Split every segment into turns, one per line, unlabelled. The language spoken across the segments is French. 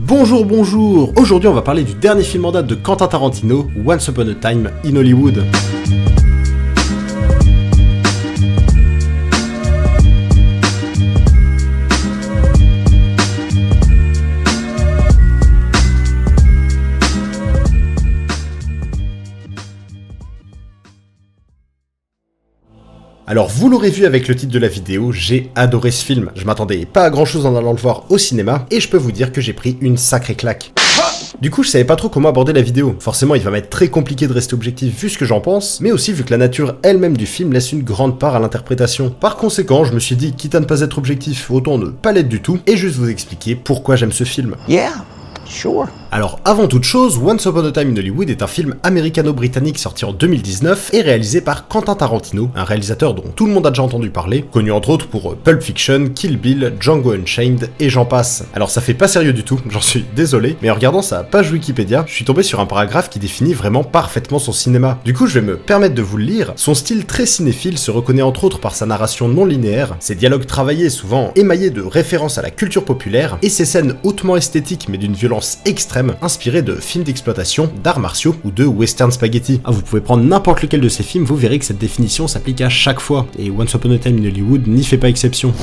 Bonjour, bonjour. Aujourd'hui on va parler du dernier film en date de Quentin Tarantino, Once Upon a Time in Hollywood. Alors vous l'aurez vu avec le titre de la vidéo, j'ai adoré ce film. Je m'attendais pas à grand chose en allant le voir au cinéma, et je peux vous dire que j'ai pris une sacrée claque. Du coup je savais pas trop comment aborder la vidéo. Forcément il va m'être très compliqué de rester objectif vu ce que j'en pense, mais aussi vu que la nature elle-même du film laisse une grande part à l'interprétation. Par conséquent je me suis dit, quitte à ne pas être objectif, autant ne pas l'être du tout, et juste vous expliquer pourquoi j'aime ce film.
Yeah, sure.
Alors avant toute chose, Once Upon a Time in Hollywood est un film américano-britannique sorti en 2019 et réalisé par Quentin Tarantino, un réalisateur dont tout le monde a déjà entendu parler, connu entre autres pour Pulp Fiction, Kill Bill, Django Unchained et j'en passe. Alors ça fait pas sérieux du tout, j'en suis désolé, mais en regardant sa page Wikipédia, je suis tombé sur un paragraphe qui définit vraiment parfaitement son cinéma. Du coup je vais me permettre de vous le lire. Son style très cinéphile se reconnaît entre autres par sa narration non linéaire, ses dialogues travaillés souvent émaillés de références à la culture populaire, et ses scènes hautement esthétiques mais d'une violence extrême, inspiré de films d'exploitation, d'arts martiaux ou de western spaghetti. Vous pouvez prendre n'importe lequel de ces films, vous verrez que cette définition s'applique à chaque fois, et Once Upon a Time in Hollywood n'y fait pas exception.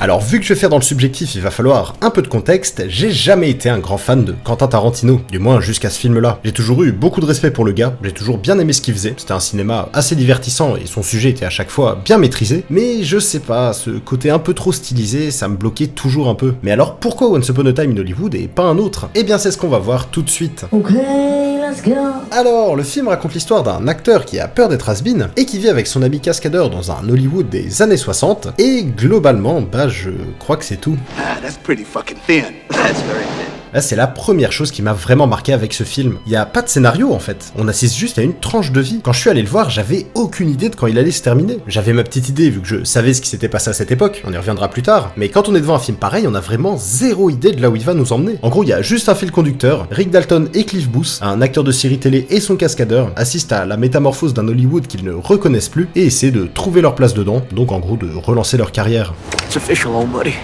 Alors vu que je vais faire dans le subjectif, il va falloir un peu de contexte, j'ai jamais été un grand fan de Quentin Tarantino, du moins jusqu'à ce film-là. J'ai toujours eu beaucoup de respect pour le gars, j'ai toujours bien aimé ce qu'il faisait, c'était un cinéma assez divertissant et son sujet était à chaque fois bien maîtrisé, mais je sais pas, ce côté un peu trop stylisé, ça me bloquait toujours un peu. Mais alors pourquoi Once Upon a Time in Hollywood et pas un autre? Eh bien c'est ce qu'on va voir tout de suite.
Okay, let's go.
Alors, le film raconte l'histoire d'un acteur qui a peur d'être has-been et qui vit avec son ami cascadeur dans un Hollywood des années 60, et globalement, je crois que c'est tout.
Ah, that's pretty fucking thin. That's very thin.
Là, c'est la première chose qui m'a vraiment marqué avec ce film. Il y a pas de scénario en fait, on assiste juste à une tranche de vie. Quand je suis allé le voir, j'avais aucune idée de quand il allait se terminer. J'avais ma petite idée vu que je savais ce qui s'était passé à cette époque, on y reviendra plus tard, mais quand on est devant un film pareil, on a vraiment zéro idée de là où il va nous emmener. En gros, il y a juste un fil conducteur, Rick Dalton et Cliff Booth, un acteur de série télé et son cascadeur, assistent à la métamorphose d'un Hollywood qu'ils ne reconnaissent plus et essaient de trouver leur place dedans, donc en gros de relancer leur carrière.
It's official, old buddy.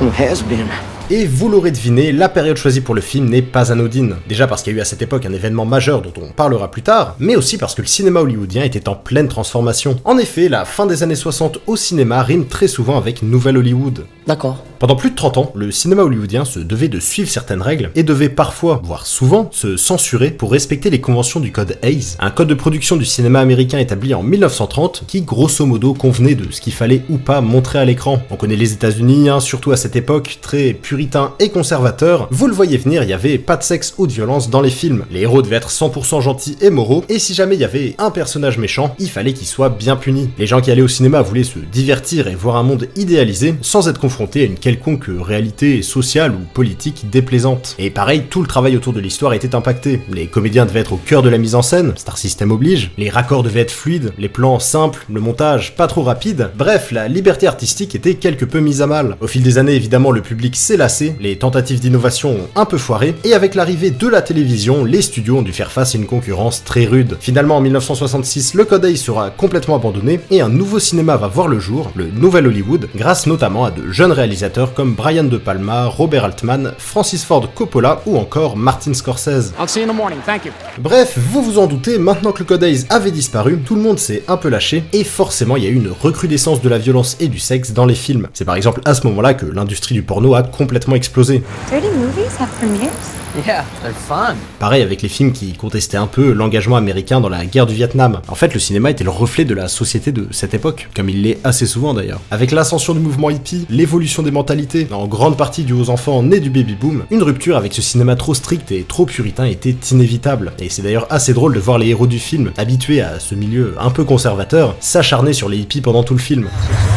It has been.
Et vous l'aurez deviné, la période choisie pour le film n'est pas anodine. Déjà parce qu'il y a eu à cette époque un événement majeur dont on parlera plus tard, mais aussi parce que le cinéma hollywoodien était en pleine transformation. En effet, la fin des années 60 au cinéma rime très souvent avec Nouvelle Hollywood.
D'accord.
Pendant plus de 30 ans, le cinéma hollywoodien se devait de suivre certaines règles et devait parfois, voire souvent, se censurer pour respecter les conventions du code Hays, un code de production du cinéma américain établi en 1930 qui grosso modo convenait de ce qu'il fallait ou pas montrer à l'écran. On connaît les États-Unis, surtout à cette époque, très puritain et conservateur. Vous le voyez venir, il y avait pas de sexe ou de violence dans les films. Les héros devaient être 100% gentils et moraux, et si jamais il y avait un personnage méchant, il fallait qu'il soit bien puni. Les gens qui allaient au cinéma voulaient se divertir et voir un monde idéalisé sans être confrontés à une quelconque réalité sociale ou politique déplaisante. Et pareil, tout le travail autour de l'histoire était impacté. Les comédiens devaient être au cœur de la mise en scène, Star System oblige, les raccords devaient être fluides, les plans simples, le montage pas trop rapide, bref, la liberté artistique était quelque peu mise à mal. Au fil des années, évidemment, le public s'est lassé, les tentatives d'innovation ont un peu foiré, et avec l'arrivée de la télévision, les studios ont dû faire face à une concurrence très rude. Finalement, en 1966, le code Hays sera complètement abandonné, et un nouveau cinéma va voir le jour, le Nouvel Hollywood, grâce notamment à de jeunes réalisateurs comme Brian De Palma, Robert Altman, Francis Ford Coppola ou encore Martin Scorsese.
I'll see you in the morning, thank you.
Bref, vous vous en doutez, maintenant que le code Hays avait disparu, tout le monde s'est un peu lâché, et forcément il y a eu une recrudescence de la violence et du sexe dans les films. C'est par exemple à ce moment-là que l'industrie du porno a complètement explosé.
Dirty movies have premieres?
Yeah, they're fun.
Pareil avec les films qui contestaient un peu l'engagement américain dans la guerre du Vietnam. En fait, le cinéma était le reflet de la société de cette époque, comme il l'est assez souvent d'ailleurs. Avec l'ascension du mouvement hippie, l'évolution des mentalités, en grande partie due aux enfants nés du baby-boom, une rupture avec ce cinéma trop strict et trop puritain était inévitable. Et c'est d'ailleurs assez drôle de voir les héros du film, habitués à ce milieu un peu conservateur, s'acharner sur les hippies pendant tout le film.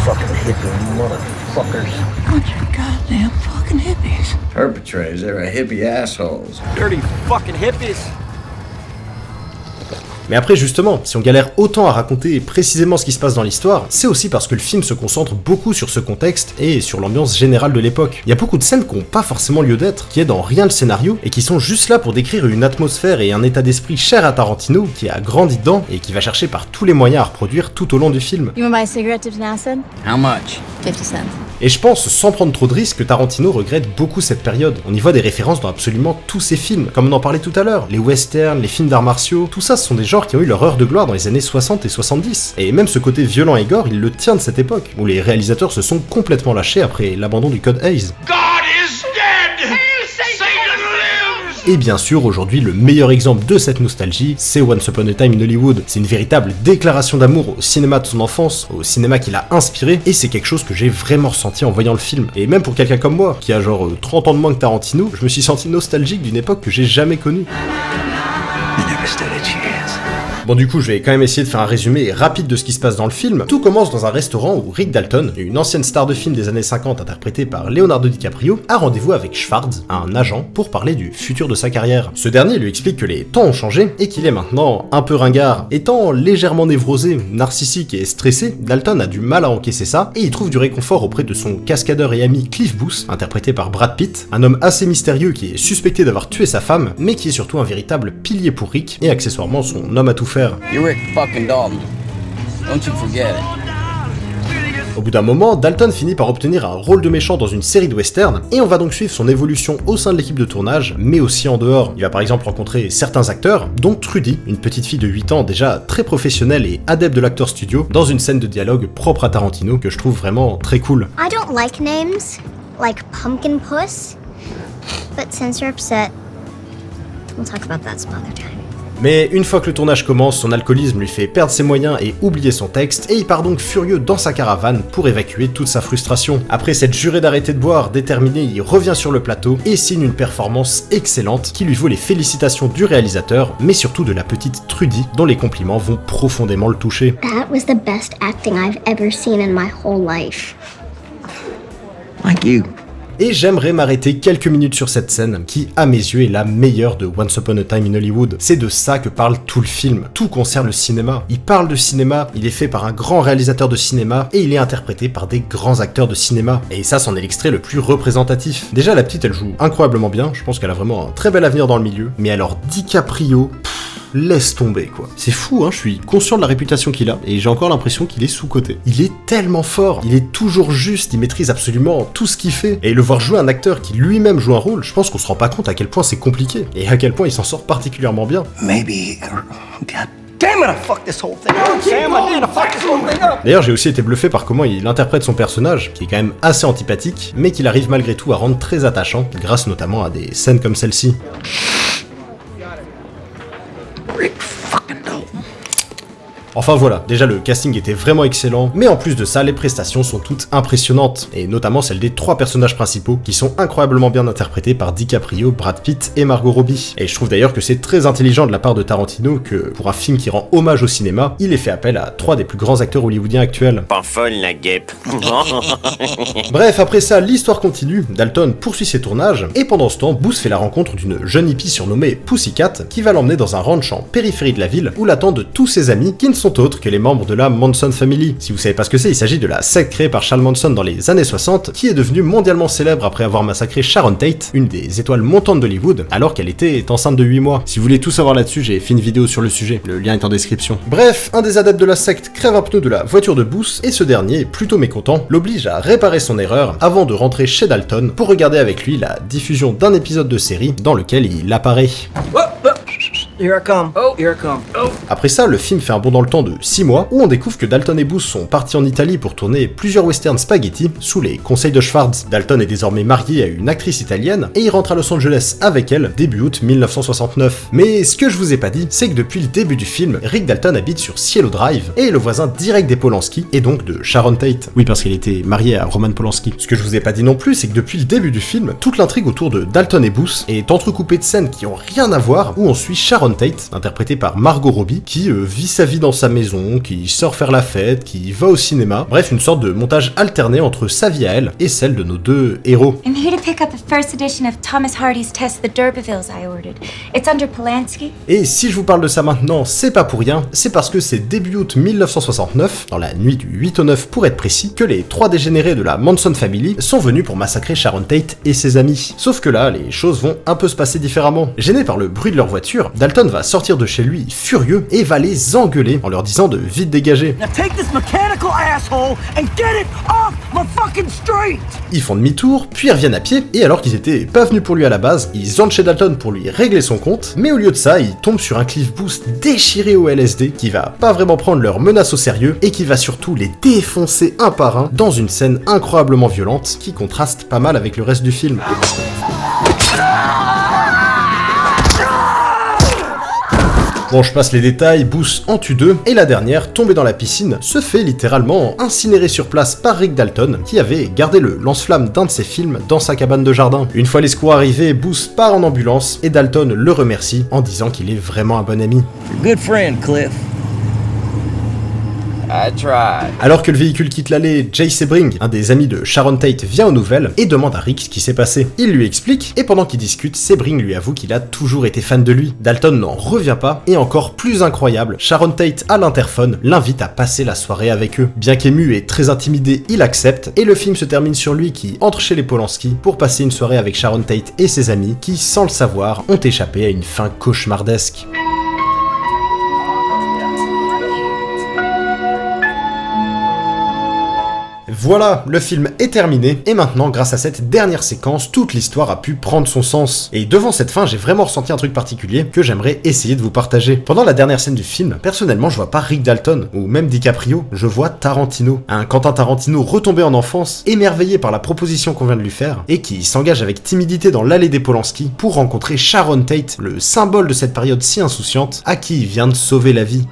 Fucking hippie motherfuckers.
Bunch of goddamn fucking hippies.
Perpetrators, they're hippie assholes.
Dirty fucking hippies.
Mais après justement, si on galère autant à raconter précisément ce qui se passe dans l'histoire, c'est aussi parce que le film se concentre beaucoup sur ce contexte et sur l'ambiance générale de l'époque. Il y a beaucoup de scènes qui n'ont pas forcément lieu d'être, qui aident en rien le scénario, et qui sont juste là pour décrire une atmosphère et un état d'esprit cher à Tarantino, qui a grandi dedans et qui va chercher par tous les moyens à reproduire tout au long du film.
You wanna buy a cigarette dipped in acid?
How much?
50 cents.
Et je pense, sans prendre trop de risques, que Tarantino regrette beaucoup cette période. On y voit des références dans absolument tous ses films, comme on en parlait tout à l'heure, les westerns, les films d'arts martiaux, tout ça ce sont des genres qui ont eu leur heure de gloire dans les années 60 et 70. Et même ce côté violent et gore, il le tient de cette époque, où les réalisateurs se sont complètement lâchés après l'abandon du code Hays. Et bien sûr, aujourd'hui, le meilleur exemple de cette nostalgie, c'est Once Upon a Time in Hollywood. C'est une véritable déclaration d'amour au cinéma de son enfance, au cinéma qui l'a inspiré, et c'est quelque chose que j'ai vraiment ressenti en voyant le film. Et même pour quelqu'un comme moi, qui a genre 30 ans de moins que Tarantino, je me suis senti nostalgique d'une époque que j'ai jamais connue. Bon du coup je vais quand même essayer de faire un résumé rapide de ce qui se passe dans le film. Tout commence dans un restaurant où Rick Dalton, une ancienne star de film des années 50 interprétée par Leonardo DiCaprio, a rendez-vous avec Schwartz, un agent, pour parler du futur de sa carrière. Ce dernier lui explique que les temps ont changé et qu'il est maintenant un peu ringard. Étant légèrement névrosé, narcissique et stressé, Dalton a du mal à encaisser ça et il trouve du réconfort auprès de son cascadeur et ami Cliff Booth, interprété par Brad Pitt, un homme assez mystérieux qui est suspecté d'avoir tué sa femme, mais qui est surtout un véritable pilier pour Rick et accessoirement son homme à tout faire.
You're Rick fucking Dalton. Don't you forget it.
Au bout d'un moment, Dalton finit par obtenir un rôle de méchant dans une série de westerns, et on va donc suivre son évolution au sein de l'équipe de tournage, mais aussi en dehors. Il va par exemple rencontrer certains acteurs, dont Trudy, une petite fille de 8 ans déjà très professionnelle et adepte de l'acteur studio, dans une scène de dialogue propre à Tarantino que je trouve vraiment très cool.
I don't like names, like Pumpkin Puss, but since you're upset, we'll talk about that some other time.
Mais une fois que le tournage commence, son alcoolisme lui fait perdre ses moyens et oublier son texte, et il part donc furieux dans sa caravane pour évacuer toute sa frustration. Après s'être juré d'arrêter de boire, déterminé, il revient sur le plateau et signe une performance excellente qui lui vaut les félicitations du réalisateur, mais surtout de la petite Trudy, dont les compliments vont profondément le toucher.
That was the best acting I've ever seen in my whole life.
Thank you.
Et j'aimerais m'arrêter quelques minutes sur cette scène, qui, à mes yeux, est la meilleure de Once Upon a Time in Hollywood. C'est de ça que parle tout le film. Tout concerne le cinéma. Il parle de cinéma, il est fait par un grand réalisateur de cinéma, et il est interprété par des grands acteurs de cinéma. Et ça, c'en est l'extrait le plus représentatif. Déjà, la petite, elle joue incroyablement bien, je pense qu'elle a vraiment un très bel avenir dans le milieu. Mais alors, DiCaprio... laisse tomber quoi. C'est fou, hein, je suis conscient de la réputation qu'il a, et j'ai encore l'impression qu'il est sous-coté. Il est tellement fort, il est toujours juste, il maîtrise absolument tout ce qu'il fait, et le voir jouer un acteur qui lui-même joue un rôle, je pense qu'on se rend pas compte à quel point c'est compliqué, et à quel point il s'en sort particulièrement bien.
Maybe. God damn it, I fucked this whole thing up.
Sam, I did. I fucked this whole thing up.
D'ailleurs, j'ai aussi été bluffé par comment il interprète son personnage, qui est quand même assez antipathique, mais qu'il arrive malgré tout à rendre très attachant, grâce notamment à des scènes comme celle-ci.
Rick fucking Dalton.
Enfin voilà, déjà le casting était vraiment excellent, mais en plus de ça, les prestations sont toutes impressionnantes, et notamment celles des 3 personnages principaux, qui sont incroyablement bien interprétés par DiCaprio, Brad Pitt et Margot Robbie. Et je trouve d'ailleurs que c'est très intelligent de la part de Tarantino que, pour un film qui rend hommage au cinéma, il ait fait appel à 3 des plus grands acteurs hollywoodiens actuels.
Pas folle la guêpe.
Bref, après ça, l'histoire continue, Dalton poursuit ses tournages, et pendant ce temps, Booth fait la rencontre d'une jeune hippie surnommée Pussycat, qui va l'emmener dans un ranch en périphérie de la ville, où l'attendent tous ses amis, qui ne sont autres que les membres de la Manson Family. Si vous savez pas ce que c'est, il s'agit de la secte créée par Charles Manson dans les années 60, qui est devenue mondialement célèbre après avoir massacré Sharon Tate, une des étoiles montantes d'Hollywood, alors qu'elle était enceinte de 8 mois. Si vous voulez tout savoir là-dessus, j'ai fait une vidéo sur le sujet, le lien est en description. Bref, un des adeptes de la secte crève un pneu de la voiture de Booth, et ce dernier, plutôt mécontent, l'oblige à réparer son erreur avant de rentrer chez Dalton pour regarder avec lui la diffusion d'un épisode de série dans lequel il apparaît.
Here I come.
Oh, here I come. Oh.
Après ça, le film fait un bond dans le temps de 6 mois, où on découvre que Dalton et Booth sont partis en Italie pour tourner plusieurs westerns spaghetti sous les conseils de Schwartz. Dalton est désormais marié à une actrice italienne, et il rentre à Los Angeles avec elle début août 1969. Mais ce que je vous ai pas dit, c'est que depuis le début du film, Rick Dalton habite sur Cielo Drive, et est le voisin direct des Polanski, et donc de Sharon Tate. Oui, parce qu'elle était mariée à Roman Polanski. Ce que je vous ai pas dit non plus, c'est que depuis le début du film, toute l'intrigue autour de Dalton et Booth est entrecoupée de scènes qui ont rien à voir, où on suit Sharon Tate, interprétée par Margot Robbie, qui vit sa vie dans sa maison, qui sort faire la fête, qui va au cinéma, bref une sorte de montage alterné entre sa vie à elle et celle de nos 2 héros.
I'm here to pick up the first edition of Thomas Hardy's Test the D'Urbervilles I ordered. It's under Polanski.
Et si je vous parle de ça maintenant, c'est pas pour rien, c'est parce que c'est début août 1969, dans la nuit du 8 au 9 pour être précis, que les 3 dégénérés de la Manson Family sont venus pour massacrer Sharon Tate et ses amis. Sauf que là, les choses vont un peu se passer différemment. Gêné par le bruit de leur voiture, Dalton va sortir de chez lui furieux et va les engueuler en leur disant de vite dégager.
Now take this mechanical asshole and get it off my fucking street!
Ils font demi-tour, puis reviennent à pied, et alors qu'ils étaient pas venus pour lui à la base, ils entrent chez Dalton pour lui régler son compte, mais au lieu de ça, ils tombent sur un Cliff Booth déchiré au LSD, qui va pas vraiment prendre leurs menaces au sérieux, et qui va surtout les défoncer un par un dans une scène incroyablement violente, qui contraste pas mal avec le reste du film. Bon, je passe les détails, Booth en tue deux, et la dernière, tombée dans la piscine, se fait littéralement incinérer sur place par Rick Dalton, qui avait gardé le lance-flamme d'un de ses films dans sa cabane de jardin. Une fois les secours arrivés, Booth part en ambulance, et Dalton le remercie en disant qu'il est vraiment un bon ami.
Good friend, Cliff. I tried.
Alors que le véhicule quitte l'allée, Jay Sebring, un des amis de Sharon Tate, vient aux nouvelles et demande à Rick ce qui s'est passé. Il lui explique, et pendant qu'ils discutent, Sebring lui avoue qu'il a toujours été fan de lui. Dalton n'en revient pas, et encore plus incroyable, Sharon Tate à l'interphone l'invite à passer la soirée avec eux. Bien qu'ému et très intimidé, il accepte, et le film se termine sur lui qui entre chez les Polanski pour passer une soirée avec Sharon Tate et ses amis qui, sans le savoir, ont échappé à une fin cauchemardesque. Voilà, le film est terminé, et maintenant, grâce à cette dernière séquence, toute l'histoire a pu prendre son sens. Et devant cette fin, j'ai vraiment ressenti un truc particulier que j'aimerais essayer de vous partager. Pendant la dernière scène du film, personnellement, je vois pas Rick Dalton, ou même DiCaprio, je vois Tarantino. Un Quentin Tarantino retombé en enfance, émerveillé par la proposition qu'on vient de lui faire, et qui s'engage avec timidité dans l'allée des Polanski pour rencontrer Sharon Tate, le symbole de cette période si insouciante, à qui il vient de sauver la vie.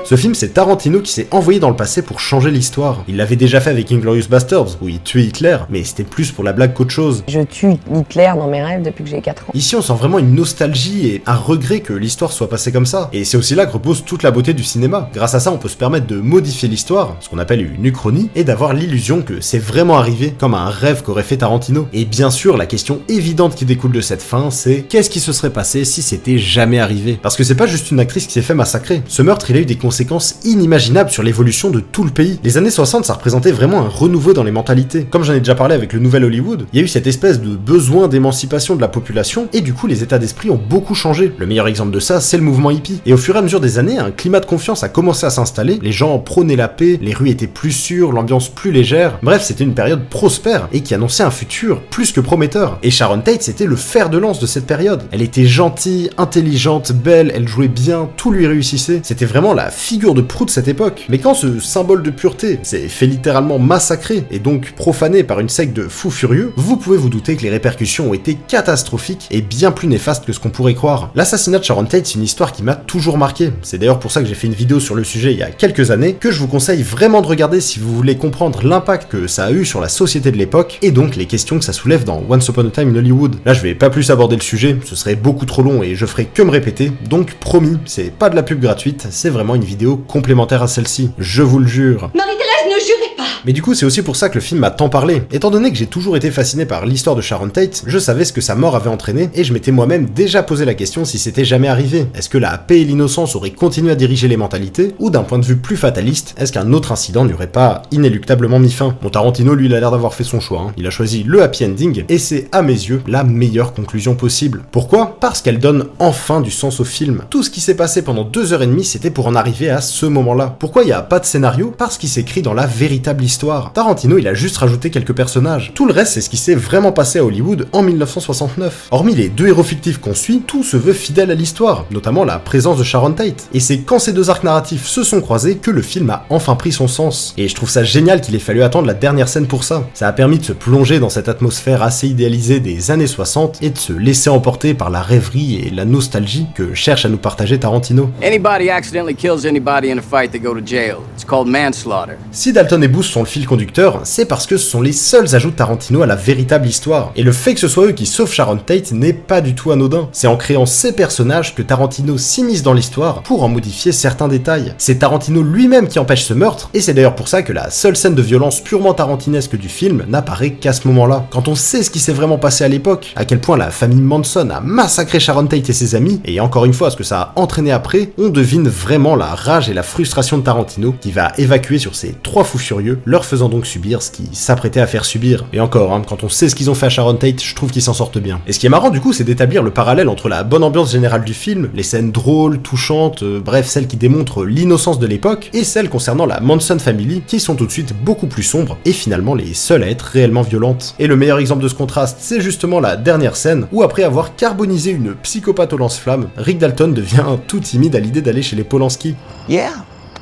Ce film, c'est Tarantino qui s'est envoyé dans le passé pour changer l'histoire. Il l'avait déjà fait avec Inglourious Basterds, où il tuait Hitler, mais c'était plus pour la blague qu'autre chose.
Je tue Hitler dans mes rêves depuis que j'ai 4 ans.
Ici, on sent vraiment une nostalgie et un regret que l'histoire soit passée comme ça. Et c'est aussi là que repose toute la beauté du cinéma. Grâce à ça, on peut se permettre de modifier l'histoire, ce qu'on appelle une uchronie, et d'avoir l'illusion que c'est vraiment arrivé comme un rêve qu'aurait fait Tarantino. Et bien sûr, la question évidente qui découle de cette fin, c'est qu'est-ce qui se serait passé si c'était jamais arrivé? Parce que c'est pas juste une actrice qui s'est fait massacrer. Ce meurtre, il a eu des conséquences inimaginables sur l'évolution de tout le pays. Les années 60, ça représentait vraiment un renouveau dans les mentalités. Comme j'en ai déjà parlé avec le nouvel Hollywood, il y a eu cette espèce de besoin d'émancipation de la population, et du coup les états d'esprit ont beaucoup changé. Le meilleur exemple de ça, c'est le mouvement hippie. Et au fur et à mesure des années, un climat de confiance a commencé à s'installer, les gens prônaient la paix, les rues étaient plus sûres, l'ambiance plus légère. Bref, c'était une période prospère, et qui annonçait un futur plus que prometteur. Et Sharon Tate, c'était le fer de lance de cette période. Elle était gentille, intelligente, belle, elle jouait bien, tout lui réussissait. C'était vraiment la figure de proue de cette époque. Mais quand ce symbole de pureté s'est fait littéralement massacrer et donc profané par une secte de fous furieux, vous pouvez vous douter que les répercussions ont été catastrophiques et bien plus néfastes que ce qu'on pourrait croire. L'assassinat de Sharon Tate, c'est une histoire qui m'a toujours marqué. C'est d'ailleurs pour ça que j'ai fait une vidéo sur le sujet il y a quelques années, que je vous conseille vraiment de regarder si vous voulez comprendre l'impact que ça a eu sur la société de l'époque, et donc les questions que ça soulève dans Once Upon a Time in Hollywood. Là, je vais pas plus aborder le sujet, ce serait beaucoup trop long et je ferai que me répéter, donc promis, c'est pas de la pub gratuite, c'est vraiment une vidéo complémentaire à celle-ci, je vous le jure.
Marie-Thérèse, ne jurez pas!
Mais du coup, c'est aussi pour ça que le film m'a tant parlé. Étant donné que j'ai toujours été fasciné par l'histoire de Sharon Tate, je savais ce que sa mort avait entraîné, et je m'étais moi-même déjà posé la question si c'était jamais arrivé. Est-ce que la paix et l'innocence auraient continué à diriger les mentalités, ou d'un point de vue plus fataliste, est-ce qu'un autre incident n'y aurait pas inéluctablement mis fin? Bon, Tarantino, lui, il a l'air d'avoir fait son choix, hein. Il a choisi le happy ending, et c'est, à mes yeux, la meilleure conclusion possible. Pourquoi? Parce qu'elle donne enfin du sens au film. Tout ce qui s'est passé pendant 2h30, c'était pour en arriver à ce moment-là. Pourquoi il n'y a pas de scénario? Parce qu'il s'écrit dans la véritable histoire. Tarantino, il a juste rajouté quelques personnages. Tout le reste, c'est ce qui s'est vraiment passé à Hollywood en 1969. Hormis les deux héros fictifs qu'on suit, tout se veut fidèle à l'histoire, notamment la présence de Sharon Tate. Et c'est quand ces deux arcs narratifs se sont croisés que le film a enfin pris son sens. Et je trouve ça génial qu'il ait fallu attendre la dernière scène pour ça. Ça a permis de se plonger dans cette atmosphère assez idéalisée des années 60 et de se laisser emporter par la rêverie et la nostalgie que cherche à nous partager Tarantino.
Anybody accidentally kills anybody in a fight, they go to jail. It's called manslaughter.
Si Dalton et Booth sont le fil conducteur, c'est parce que ce sont les seuls ajouts de Tarantino à la véritable histoire. Et le fait que ce soit eux qui sauvent Sharon Tate n'est pas du tout anodin. C'est en créant ces personnages que Tarantino s'immisce dans l'histoire pour en modifier certains détails. C'est Tarantino lui-même qui empêche ce meurtre, et c'est d'ailleurs pour ça que la seule scène de violence purement tarantinesque du film n'apparaît qu'à ce moment-là. Quand on sait ce qui s'est vraiment passé à l'époque, à quel point la famille Manson a massacré Sharon Tate et ses amis, et encore une fois ce que ça a entraîné après, on devine vraiment la rage et la frustration de Tarantino qui va évacuer sur ces trois fous furieux lieu, leur faisant donc subir ce qu'ils s'apprêtaient à faire subir. Et encore, hein, quand on sait ce qu'ils ont fait à Sharon Tate, je trouve qu'ils s'en sortent bien. Et ce qui est marrant du coup, c'est d'établir le parallèle entre la bonne ambiance générale du film, les scènes drôles, touchantes, bref, celles qui démontrent l'innocence de l'époque, et celles concernant la Manson Family, qui sont tout de suite beaucoup plus sombres, et finalement les seules à être réellement violentes. Et le meilleur exemple de ce contraste, c'est justement la dernière scène, où après avoir carbonisé une psychopathe au lance-flamme, Rick Dalton devient tout timide à l'idée d'aller chez les Polanski.
Yeah,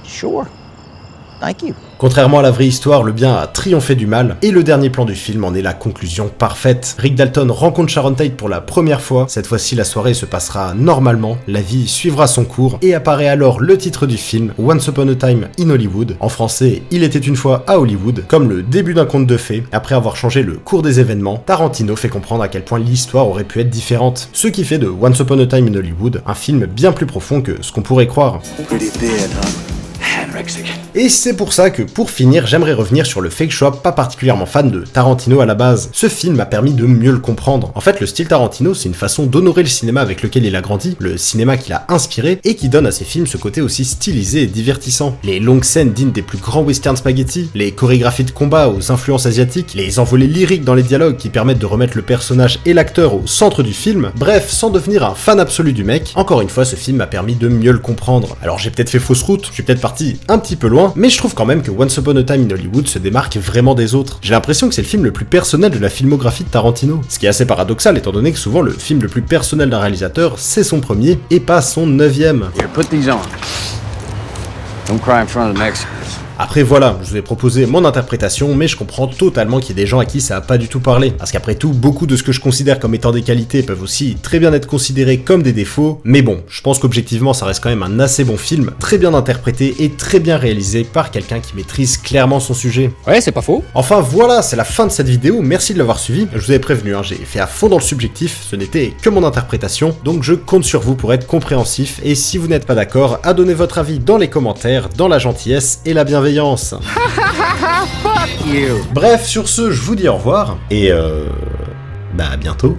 sure. Thank you.
Contrairement à la vraie histoire, le bien a triomphé du mal, et le dernier plan du film en est la conclusion parfaite. Rick Dalton rencontre Sharon Tate pour la première fois, cette fois-ci la soirée se passera normalement, la vie suivra son cours, et apparaît alors le titre du film, Once Upon a Time in Hollywood, en français, Il était une fois à Hollywood, comme le début d'un conte de fées. Après avoir changé le cours des événements, Tarantino fait comprendre à quel point l'histoire aurait pu être différente, ce qui fait de Once Upon a Time in Hollywood un film bien plus profond que ce qu'on pourrait croire.
Pretty thin, huh? Anorexic.
Et c'est pour ça que, pour finir, j'aimerais revenir sur le fait que je sois pas particulièrement fan de Tarantino à la base. Ce film m'a permis de mieux le comprendre. En fait, le style Tarantino, c'est une façon d'honorer le cinéma avec lequel il a grandi, le cinéma qu'il a inspiré, et qui donne à ses films ce côté aussi stylisé et divertissant. Les longues scènes dignes des plus grands westerns spaghetti, les chorégraphies de combat aux influences asiatiques, les envolées lyriques dans les dialogues qui permettent de remettre le personnage et l'acteur au centre du film, bref, sans devenir un fan absolu du mec, encore une fois, ce film m'a permis de mieux le comprendre. Alors j'ai peut-être fait fausse route, je suis peut-être parti un petit peu loin, mais je trouve quand même que Once Upon a Time in Hollywood se démarque vraiment des autres. J'ai l'impression que c'est le film le plus personnel de la filmographie de Tarantino. Ce qui est assez paradoxal étant donné que souvent le film le plus personnel d'un réalisateur, c'est son premier et pas son 9e.
Here, put these on. Don't cry in front of the Mexicans.
Après voilà, je vous ai proposé mon interprétation, mais je comprends totalement qu'il y ait des gens à qui ça a pas du tout parlé. Parce qu'après tout, beaucoup de ce que je considère comme étant des qualités peuvent aussi très bien être considérés comme des défauts, mais bon, je pense qu'objectivement ça reste quand même un assez bon film, très bien interprété et très bien réalisé par quelqu'un qui maîtrise clairement son sujet.
Ouais, c'est pas faux.
Enfin voilà, c'est la fin de cette vidéo, merci de l'avoir suivi. Je vous avais prévenu, hein, j'ai fait à fond dans le subjectif, ce n'était que mon interprétation, donc je compte sur vous pour être compréhensif, et si vous n'êtes pas d'accord, à donner votre avis dans les commentaires, dans la gentillesse et la bienveillance. Bref, sur ce, je vous dis au revoir, et à bientôt.